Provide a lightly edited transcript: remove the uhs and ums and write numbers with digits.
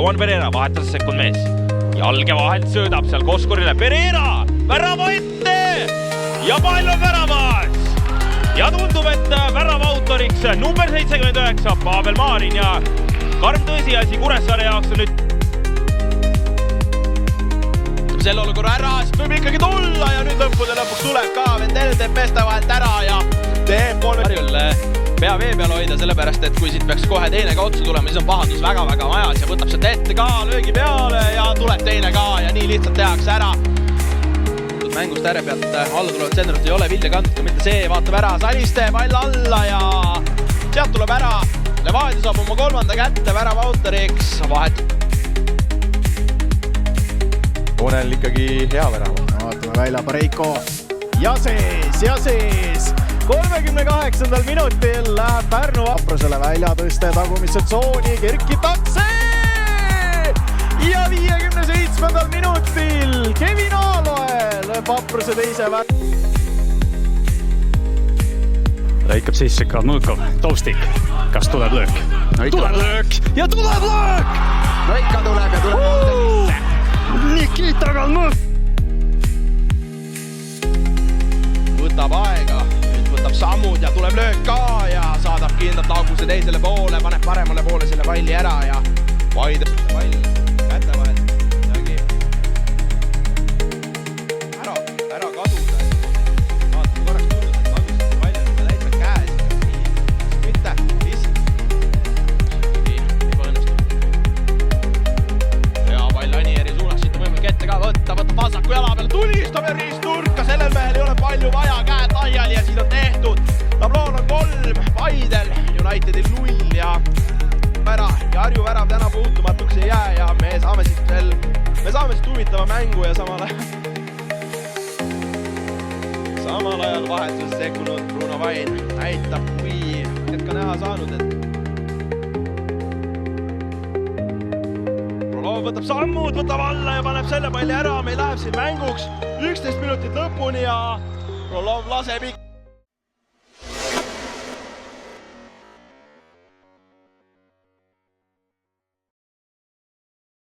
Juan Pereira vahetas sekund mees. Jalge vahelt söödab seal Koskurile. Pereira värava ette ja pall on väravas. Ja tundub, et värava autoriks number 79 Pavel Marin ja karm tõsiasi Kuressaare jaoks on nüüd. Selle olukorra ära, siis võib ikkagi tulla ja nüüd lõpuks tuleb ka Vendel teeb meeste vahelt ära ja teeb kolme. Pea vee peal hoida, sellepärast, et kui siit peaks kohe teine ka otsa tulema, siis on pahandus väga majas ja võtab sealt ette ka löögi peale ja tuleb teine ka ja nii lihtsalt tehakse ära. Mängust ääre pealt alla tulevad tsendrut ei ole Vilja kantud, mitte see, vaatab ära Saliste, pall alla ja sealt tuleb ära. Levadia saab oma kolmanda kätte, värava autoriks vahet. Onel ikkagi hea värav. Vaatame välja Pareiko ja sees. 38. minutil läheb Pärnu Vaprusele välja tõste tagumisse tsooni, kerkitakse ja 57. minutil Kevin Aaloe lööb Vapruse teise Lõikab sisse Kradmõkov, Toustik, kas tuleb löök? Tuleb löök ja tuleb löök! No ikka tuleb ja tuleb Nikita Kradmõkov! Võtab aega, nüüd võtab sammud ja tuleb löök ka ja saadab kindlalt Lauguse teisele poole, paneb paremale poole selle palli ära ja vaidab pall kätte vahel. Ära kaduda. Vaatame korraks tundus, et Lauguse pall on täitsa käes. Mitte, lihtsalt. Ei pole õnnestunud. Ja pall Anieri suunas, siit on võimalik ette ka võtta vasaku jala peale, tulistab ja riisturka, sellel mehel ei ole palju vaja, käed laiali ja siin on tehtud. Tablool on 3, Paidel, Unitedil 0 ja Harju värav täna puutumatuks ei jää ja me saame siit huvitava mängu ja samal ajal vahetuses sekkunud Bruno Vain näitab, kui ka näha saanud, et Prolov võtab sammud, võtab alla ja paneb selle palli ära, meil läheb siin mänguks 11 minutit lõpuni ja Prolov laseb ikka.